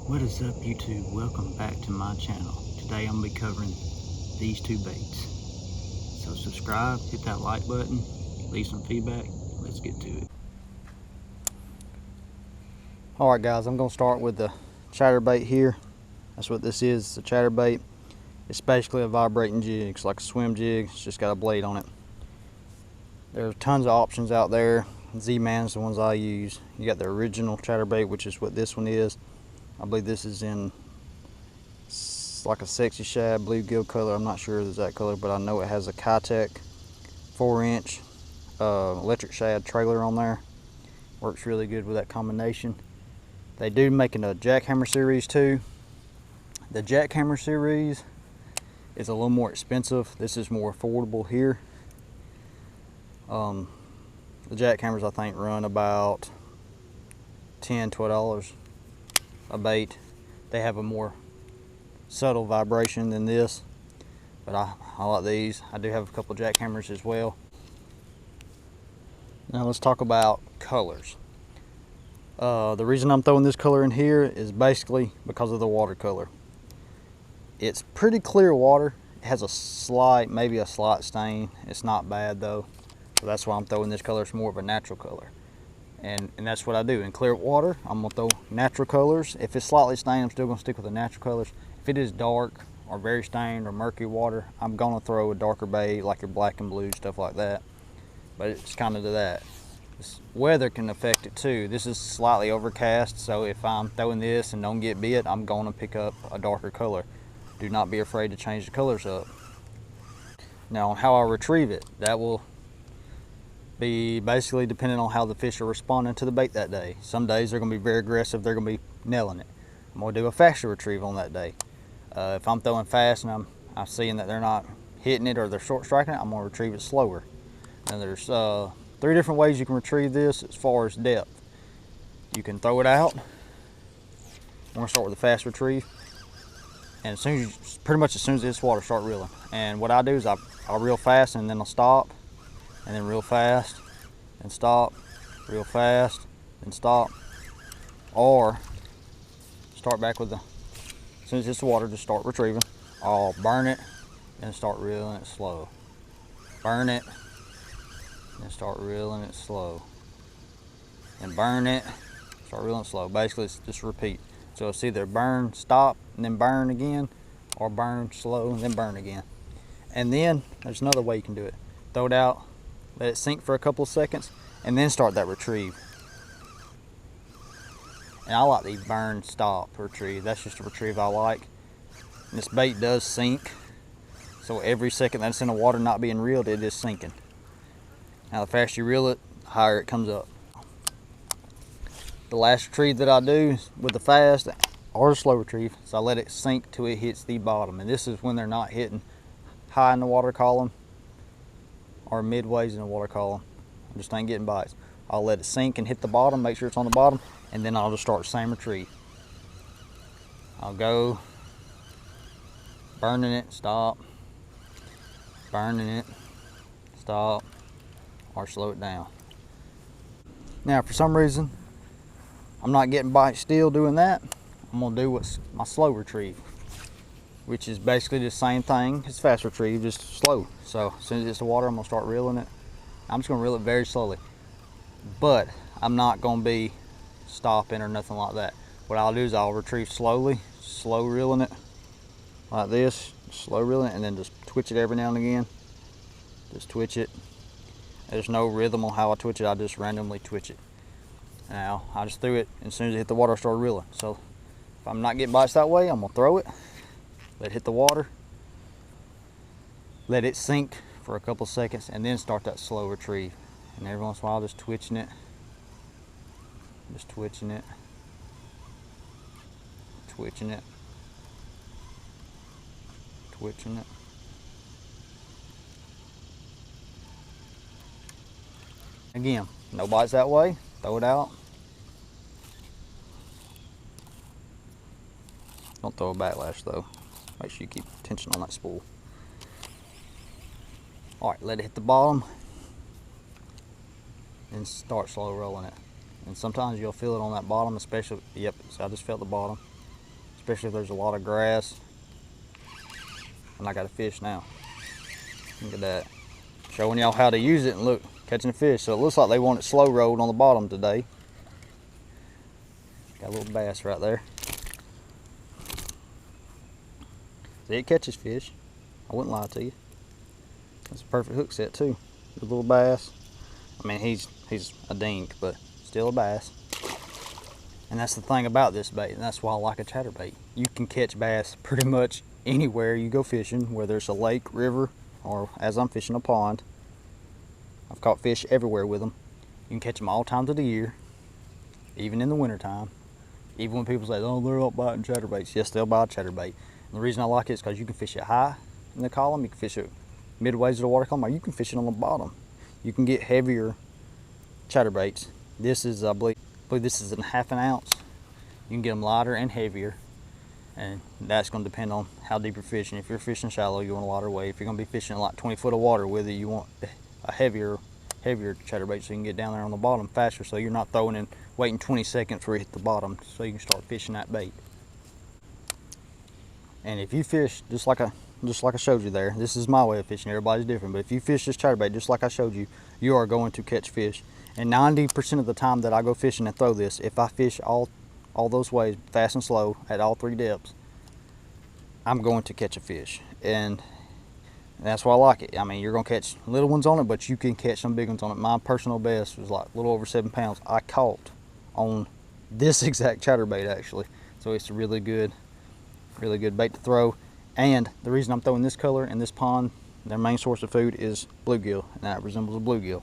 What is up, YouTube? Welcome back to my channel. Today I'm going to be covering these two baits. So subscribe, hit that like button, leave some feedback. Let's get to it. Alright guys, I'm going to start with the chatterbait here. That's what this is, it's a chatterbait. It's basically a vibrating jig. It's like a swim jig, it's just got a blade on it. There are tons of options out there. Z-Man's the ones I use. You got the original chatterbait, which is what this one is. I believe this is in like a sexy shad bluegill color. I'm not sure the exact color, but I know it has a Kitech 4-inch electric shad trailer on there. Works really good with that combination. They do make a jackhammer series too. The jackhammer series is a little more expensive. This is more affordable here. The jackhammers I think run about $10–12 a bait. They have a more subtle vibration than this, but I like these. I do have a couple jackhammers as well. Now let's talk about colors. The reason I'm throwing this color in here is basically because of the watercolor. It's pretty clear water. It has a slight, maybe a slight stain. It's not bad though. So that's why I'm throwing this color. It's more of a natural color. And that's what I do. In clear water, I'm gonna throw natural colors. If it's slightly stained, I'm still gonna stick with the natural colors. If it is dark or very stained or murky water, I'm gonna throw a darker bait like your black and blue, stuff like that. But it's kind of to that. This weather can affect it too. This is slightly overcast, so if I'm throwing this and don't get bit, I'm gonna pick up a darker color. Do not be afraid to change the colors up. Now on how I retrieve it, that will be basically depending on how the fish are responding to the bait that day. Some days they're going to be very aggressive, they're going to be nailing it. I'm going to do a faster retrieve on that day. If I'm throwing fast and I'm seeing that they're not hitting it or they're short striking it, I'm going to retrieve it slower. And there's 3 different ways you can retrieve this as far as depth. You can throw it out. I'm going to start with a fast retrieve. And as soon as pretty much as soon as this water start reeling. And what I do is I'll reel fast and then I'll stop. And then real fast and stop, real fast and stop, or start back with the, as soon as it's water, just start retrieving. I'll burn it and start reeling it slow. Burn it and start reeling it slow. And burn it, start reeling it slow. Basically it's just repeat. So it's either burn, stop, and then burn again, or burn slow and then burn again. And then there's another way you can do it. Throw it out, let it sink for a couple of seconds, and then start that retrieve. And I like the burn, stop, retrieve. That's just a retrieve I like. And this bait does sink, so every second that's in the water not being reeled, it is sinking. Now the faster you reel it, the higher it comes up. The last retrieve that I do is with the fast or the slow retrieve, so I let it sink till it hits the bottom. And this is when they're not hitting high in the water column or midways in the water column. I just ain't getting bites. I'll let it sink and hit the bottom, make sure it's on the bottom, and then I'll just start the same retrieve. I'll go burning it, stop, burning it, stop, or slow it down. Now for some reason I'm not getting bites still doing that, I'm gonna do what's my slow retrieve, which is basically the same thing as fast retrieve, just slow. So as soon as it's the water, I'm gonna start reeling it. I'm just gonna reel it very slowly, but I'm not gonna be stopping or nothing like that. What I'll do is I'll retrieve slowly, slow reeling it like this, slow reeling it, and then just twitch it every now and again. Just twitch it. There's no rhythm on how I twitch it, I just randomly twitch it. Now I just threw it, and as soon as it hit the water, I started reeling. So if I'm not getting bites that way, I'm gonna throw it, let it hit the water, let it sink for a couple seconds, and then start that slow retrieve. And every once in a while, just twitching it, just twitching it, twitching it, twitching it. Again, no bites that way, throw it out. Don't throw a backlash though. Make sure you keep tension on that spool. All right, let it hit the bottom and start slow rolling it. And sometimes you'll feel it on that bottom, especially, yep, so I just felt the bottom. especially if there's a lot of grass. And I got a fish now. Look at that. Showing y'all how to use it, and look, catching a fish. So it looks like they want it slow rolled on the bottom today. Got a little bass right there. See, it catches fish. I wouldn't lie to you. That's a perfect hook set too. The little bass. I mean, he's a dink, but still a bass. And that's the thing about this bait, and that's why I like a chatterbait. You can catch bass pretty much anywhere you go fishing, whether it's a lake, river, or as I'm fishing a pond. I've caught fish everywhere with them. You can catch them all times of the year, even in the wintertime. Even when people say, oh, they're out biting chatterbaits. Yes, they'll bite chatterbait. And the reason I like it is because you can fish it high in the column, you can fish it midways of the water column, or you can fish it on the bottom. You can get heavier chatterbaits. This is, I believe this is in half an ounce. You can get them lighter and heavier, and that's going to depend on how deep you're fishing. If you're fishing shallow, you want a lighter weight. If you're going to be fishing like 20 foot of water with it, you want a heavier chatterbait so you can get down there on the bottom faster, so you're not throwing in waiting 20 seconds for it to hit the bottom so you can start fishing that bait. And if you fish just like I showed you there, this is my way of fishing, everybody's different, but if you fish this chatterbait just like I showed you, you are going to catch fish. And 90% of the time that I go fishing and throw this, if I fish all those ways, fast and slow, at all 3 depths, I'm going to catch a fish. And that's why I like it. I mean, you're going to catch little ones on it, but you can catch some big ones on it. My personal best was like a little over 7 pounds. I caught on this exact chatterbait actually. So it's a really good bait to throw. And the reason I'm throwing this color in this pond, their main source of food is bluegill, and that resembles a bluegill.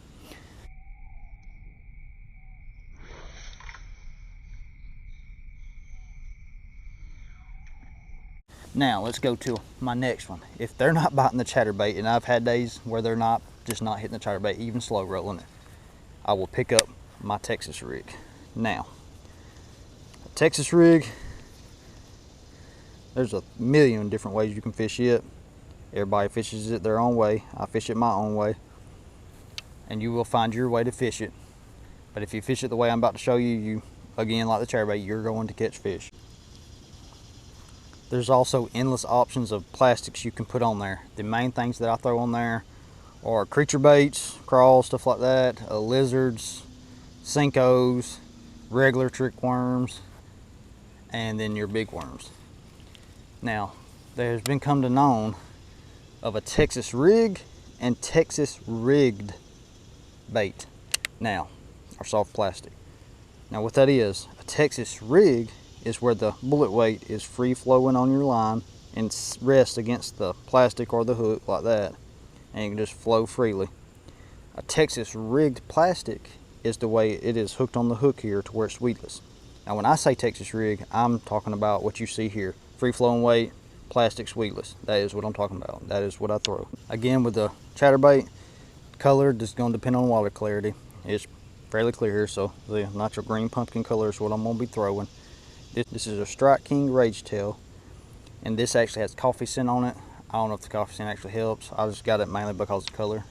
Now let's go to my next one. If they're not biting the chatterbait, and I've had days where they're just not hitting the chatterbait, even slow rolling it, I will pick up my Texas rig. Now, a Texas rig, there's a million different ways you can fish it. Everybody fishes it their own way. I fish it my own way, and you will find your way to fish it. But if you fish it the way I'm about to show you, again, like the chatterbait, you're going to catch fish. There's also endless options of plastics you can put on there. The main things that I throw on there are creature baits, crawls, stuff like that, lizards, Sinkos, regular trick worms, and then your big worms. Now, there's been come to known of a Texas rig and Texas rigged bait. Now, or soft plastic. Now what that is, a Texas rig is where the bullet weight is free flowing on your line and rests against the plastic or the hook like that, and you can just flow freely. A Texas rigged plastic is the way it is hooked on the hook here to where it's weedless. Now when I say Texas rig, I'm talking about what you see here. Free flowing weight, plastic's weedless. That is what I'm talking about. That is what I throw. Again, with the chatterbait, color just going to depend on water clarity. It's fairly clear here, so the natural green pumpkin color is what I'm going to be throwing. This is a Strike King Rage Tail, and this actually has coffee scent on it. I don't know if the coffee scent actually helps. I just got it mainly because of the color.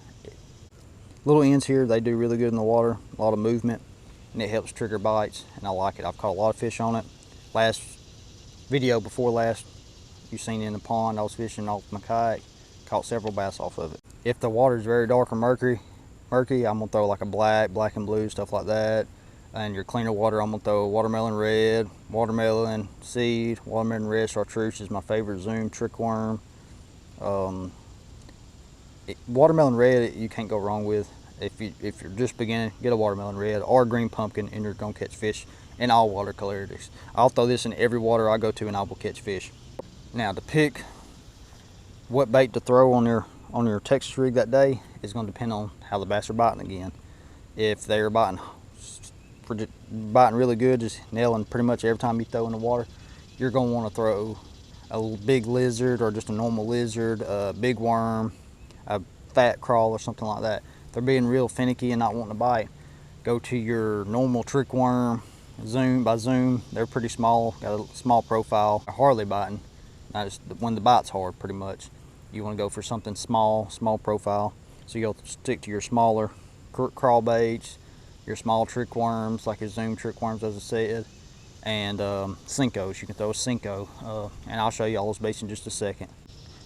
Little ends here, they do really good in the water, a lot of movement, and it helps trigger bites, and I like it. I've caught a lot of fish on it. Last video before last, you seen in the pond, I was fishing off my kayak, caught several bass off of it. If the water is very dark or murky, I'm gonna throw like a black and blue, stuff like that. And your cleaner water, I'm gonna throw watermelon red, watermelon seed, watermelon red chartreuse is my favorite Zoom trick worm. Watermelon red you can't go wrong with. If you're just beginning, get a watermelon red or green pumpkin, and you're gonna catch fish in all water colorities. I'll throw this in every water I go to, and I will catch fish. Now to pick what bait to throw on your Texas rig that day is going to depend on how the bass are biting again. If they're biting really good, just nailing pretty much every time you throw in the water, you're going to want to throw a big lizard or just a normal lizard, a big worm, a fat crawl or something like that. If they're being real finicky and not wanting to bite, go to your normal trick worm. Zoom by Zoom, they're pretty small, got a small profile, hardly biting. Just when the bite's hard, pretty much. You want to go for something small profile. So you'll stick to your smaller crawl baits, your small trick worms, like your Zoom trick worms, as I said. and Cincos. You can throw a Cinco, and I'll show you all those baits in just a second.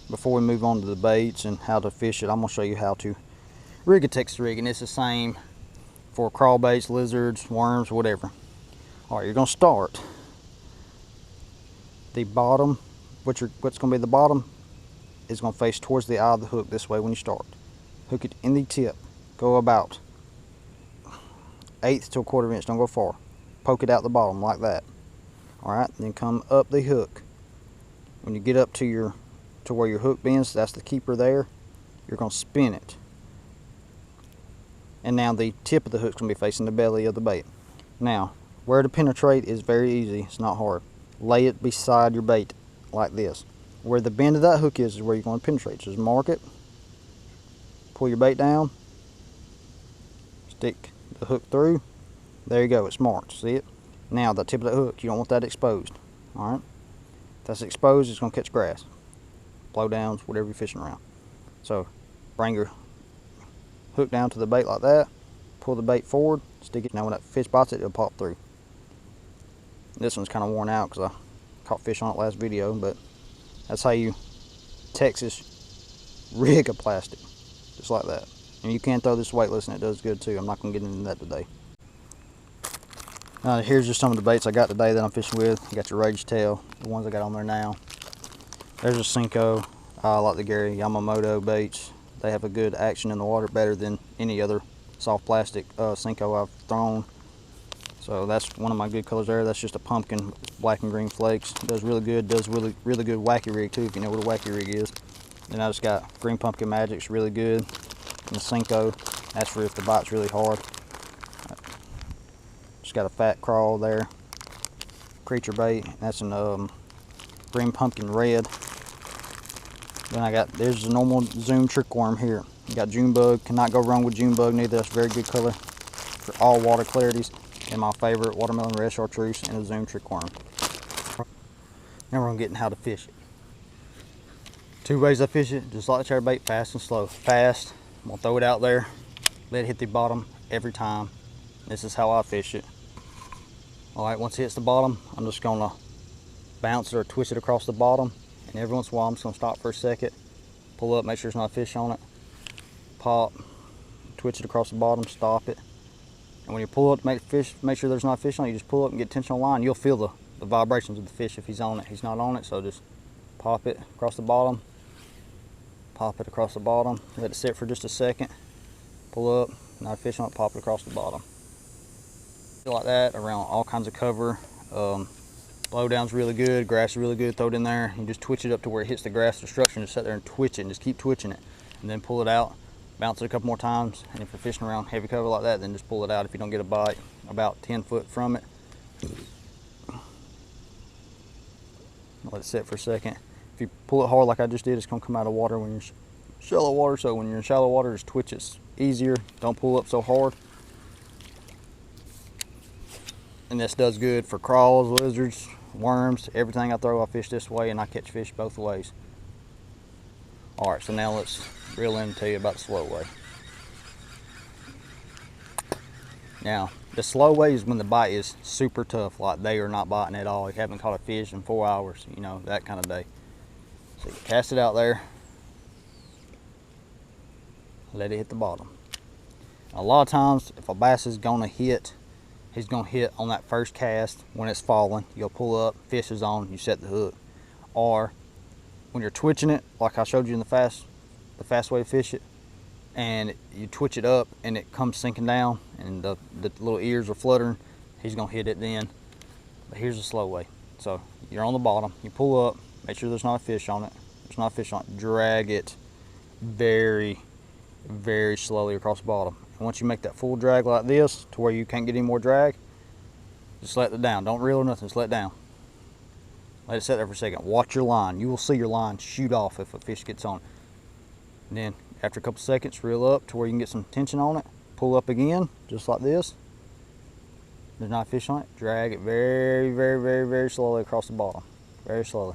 Before we move on to the baits and how to fish it, I'm going to show you how to rig a Texas rig, and it's the same for crawl baits, lizards, worms, whatever. All right, you're going to start the bottom. What's going to be the bottom is going to face towards the eye of the hook this way when you start. Hook it in the tip. Go about 1/8 to 1/4 inch. Don't go far. Poke it out the bottom like that. All right, then come up the hook. When you get up to where your hook bends, that's the keeper there. You're going to spin it. And now the tip of the hook's going to be facing the belly of the bait. Now, where to penetrate is very easy. It's not hard. Lay it beside your bait like this. Where the bend of that hook is where you're going to penetrate. Just mark it. Pull your bait down. Stick the hook through. There you go. It's marked. See it? Now, the tip of the hook, you don't want that exposed. All right? If that's exposed, it's going to catch grass, blowdowns, whatever you're fishing around. So, bring your hook down to the bait like that. Pull the bait forward. Stick it. Now, when that fish bites it, it'll pop through. This one's kind of worn out because I caught fish on it last video, but that's how you Texas rig a plastic, just like that. And you can throw this weightless and it does good too. I'm not going to get into that today. Here's just some of the baits I got today that I'm fishing with. You got your Rage Tail, the ones I got on there now. There's a Cinco. I like the Gary Yamamoto baits. They have a good action in the water, better than any other soft plastic Cinco I've thrown. So that's one of my good colors there. That's just a pumpkin, black and green flakes. It does really good. Does really good wacky rig too, if you know what a wacky rig is. Then I just got Green Pumpkin Magic's really good. And the Cinco, that's for if the bite's really hard. Just got a fat crawl there. Creature bait. That's an Green Pumpkin Red. Then there's a normal Zoom trick worm here. You got June Bug. Cannot go wrong with June Bug neither. That's a very good color for all water clarities. And my favorite, Watermelon Red Chartreuse and a Zoom trick worm. Now we're gonna get in how to fish it. 2 ways I fish it, just like the chatterbait, fast and slow. Fast, I'm gonna throw it out there, let it hit the bottom every time. This is how I fish it. All right, once it hits the bottom, I'm just gonna bounce it or twist it across the bottom. And every once in a while, I'm just gonna stop for a second, pull up, make sure there's not a fish on it, pop, twitch it across the bottom, stop it. And when you pull up, make sure there's not a fish on it, you just pull up and get tension on line. You'll feel the vibrations of the fish if he's on it. He's not on it, so just pop it across the bottom, pop it across the bottom, let it sit for just a second, pull up, not a fish on it, pop it across the bottom. Like that around all kinds of cover. Blowdown's really good, grass is really good, throw it in there. You just twitch it up to where it hits the grass destruction, just sit there and twitch it and just keep twitching it. And then pull it out, bounce it a couple more times, and if you're fishing around heavy cover like that, then just pull it out if you don't get a bite about 10 foot from it. Let it sit for a second. If you pull it hard like I just did, it's gonna come out of water when you're shallow water, so when you're in shallow water, just twitch it easier. Don't pull up so hard. And this does good for crawls, lizards, worms, everything I throw, I fish this way and I catch fish both ways. All right, so now let's reel in and tell you about the slow way. Now, the slow way is when the bite is super tough, like they are not biting at all. You haven't caught a fish in 4 hours, you know, that kind of day. So you cast it out there, let it hit the bottom. A lot of times, if a bass is gonna hit, he's gonna hit on that first cast when it's falling. You'll pull up, fish is on, you set the hook. Or when you're twitching it, like I showed you in the fast way to fish it, and you twitch it up and it comes sinking down and the little ears are fluttering, he's gonna hit it then. But here's the slow way. So you're on the bottom, you pull up, make sure there's not a fish on it. There's not a fish on it, drag it very, very slowly across the bottom. And once you make that full drag like this to where you can't get any more drag, just let it down. Don't reel or nothing, just let it down. Let it sit there for a second. Watch your line. You will see your line shoot off if a fish gets on it. And then after a couple seconds, reel up to where you can get some tension on it. Pull up again, just like this. There's not a fish on it. Drag it very, very, very, very slowly across the bottom. Very slowly.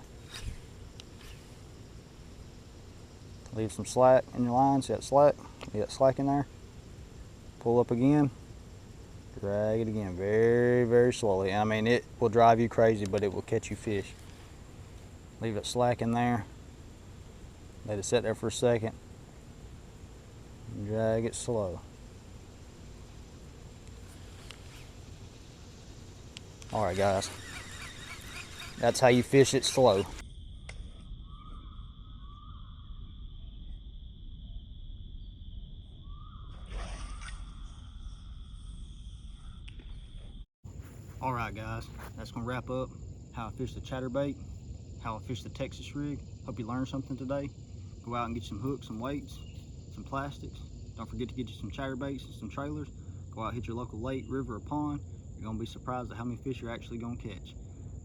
Leave some slack in your line. See that slack? Leave that slack in there. Pull up again. Drag it again very, very slowly. I mean, it will drive you crazy, but it will catch you fish. Leave it slack in there. Let it sit there for a second. Drag it slow. All right, guys. That's how you fish it slow. All right, guys. That's gonna wrap up how I fish the chatterbait, how I fish the Texas rig. Hope you learned something today. Go out and get some hooks, some weights, some plastics. Don't forget to get you some chatterbaits and some trailers. Go out, hit your local lake, river, or pond. You're gonna be surprised at how many fish you're actually gonna catch.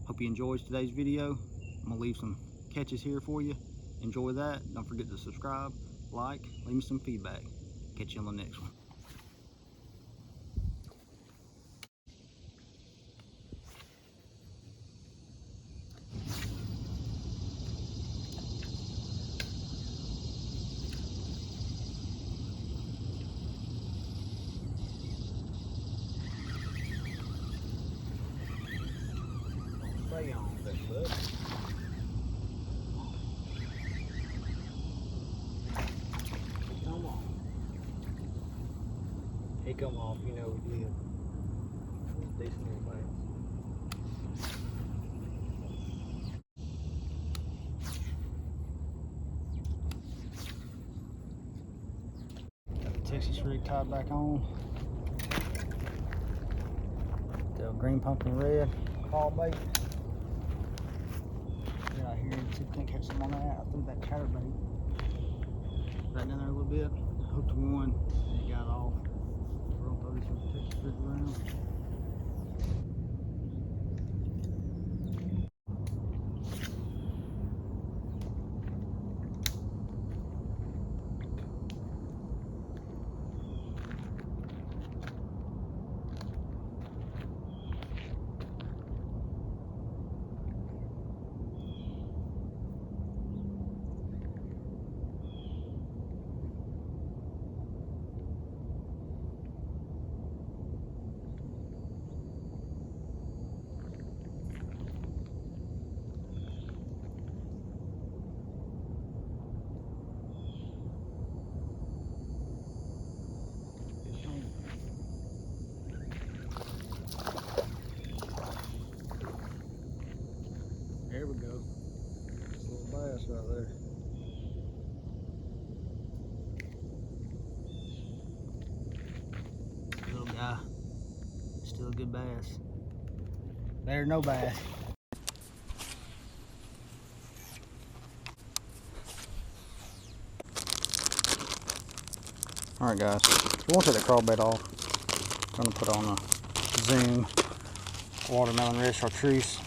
Hope you enjoyed today's video. I'm gonna leave some catches here for you. Enjoy that. Don't forget to subscribe, like, leave me some feedback. Catch you on the next one. Stay on that, bud. Come on. He come off, you know we did. Decent little bass. Got the Texas rig tied back on. The green pumpkin red crawl bait. Get out here and see if we can't catch some on that. I threw that chatterbait right down there a little bit. Hooked one and it got off. We're gonna throw this Texas rig around. There we go. Little bass right there. Little guy. Still a good bass. Better no bass. Alright guys, we won't take the crawbait off. I'm gonna put on a Zoom watermelon red chartreuse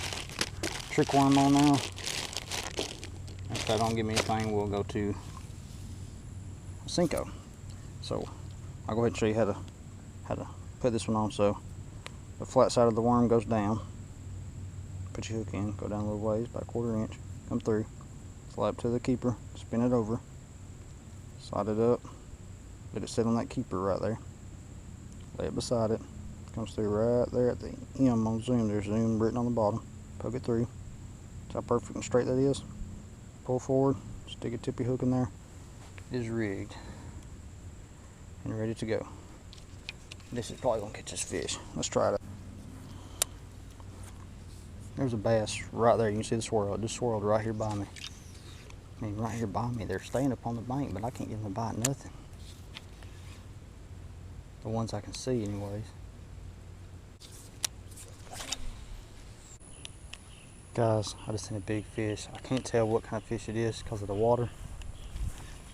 trick worm on now. If that don't give me anything, we'll go to a Cinco. So I'll go ahead and show you how to put this one on. So the flat side of the worm goes down. Put your hook in, go down a little ways, about a 1/4 inch, come through, slide up to the keeper, spin it over, slide it up, let it sit on that keeper right there, lay it beside it, comes through right there at the M on Zoom. There's Zoom written on the bottom. Poke it through. See how perfect and straight that is. Pull forward, stick a tippy hook in there. It is rigged and ready to go. This is probably gonna catch this fish. Let's try it. There's a bass right there. You can see the swirl. It just swirled right here by me. I mean, right here by me. They're staying up on the bank, but I can't get them to bite nothing. The ones I can see, anyways. Guys, I just seen a big fish. I can't tell what kind of fish it is because of the water.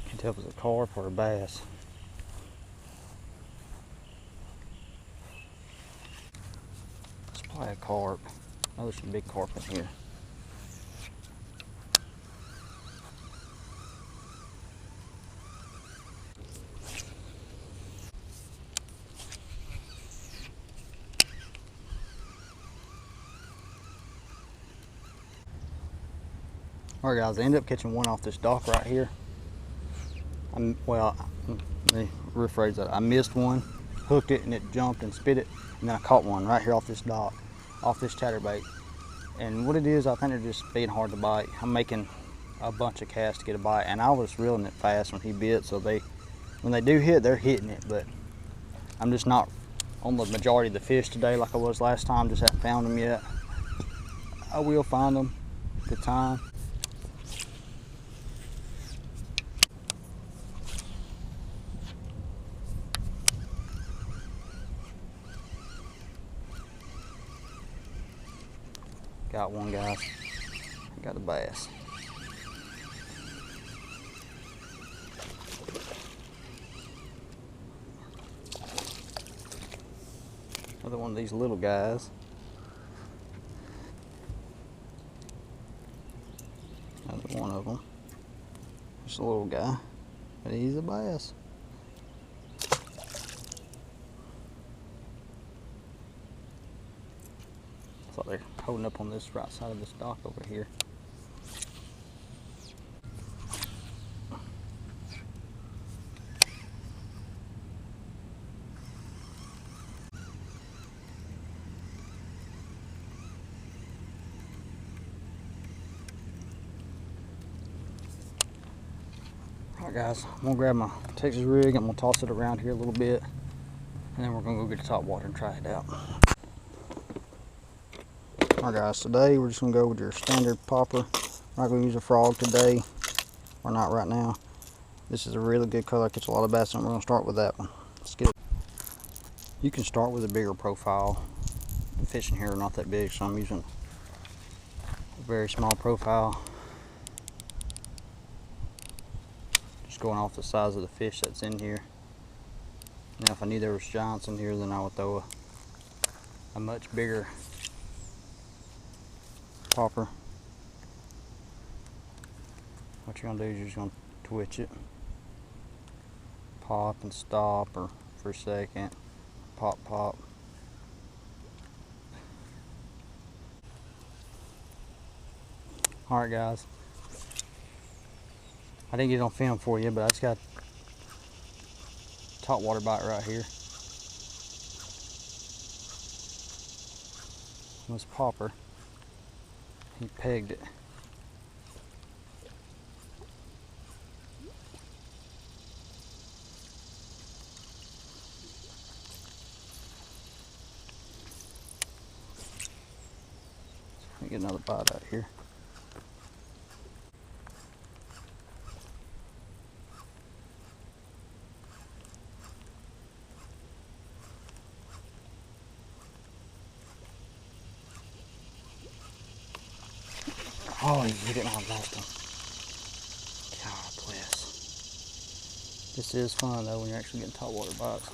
I can't tell if it's a carp or a bass. It's probably a carp. I know there's some big carp in here. Alright guys, I ended up catching one off this dock right here. Well, let me rephrase that. I missed one hooked it and it jumped and spit it, and then I caught one right here off this dock, off this chatterbait. And what it is, I think they're just being hard to bite. I'm making a bunch of casts to get a bite, and I was reeling it fast when he bit, so when they do hit, they're hitting it, but I'm just not on the majority of the fish today like I was last time. Just haven't found them yet. I will find them at the time. Got one, guys. Got a bass. Another one of these little guys. Another one of them. Just a little guy, but he's a bass. Thought they're holding up on this right side of this dock over here. Alright guys, I'm gonna grab my Texas rig, I'm gonna toss it around here a little bit, and then we're gonna go get the top water and try it out. Alright guys, today we're just gonna go with your standard popper. We're not gonna use a frog today, or not right now. This is a really good color, catch a lot of bass, and we're gonna start with that one. Let's get it. You can start with a bigger profile. The fish in here are not that big, so I'm using a very small profile. Just going off the size of the fish that's in here. Now if I knew there was giants in here, then I would throw a much bigger popper. What you're gonna do is you're just gonna twitch it, pop and stop, or for a second, pop, pop. All right, guys. I didn't get it on film for you, but I just got top water bite right here. This popper, he pegged it. Let me get another bite out here. Oh, he hit it and I lost him. God bless. This is fun though when you're actually getting top water bites.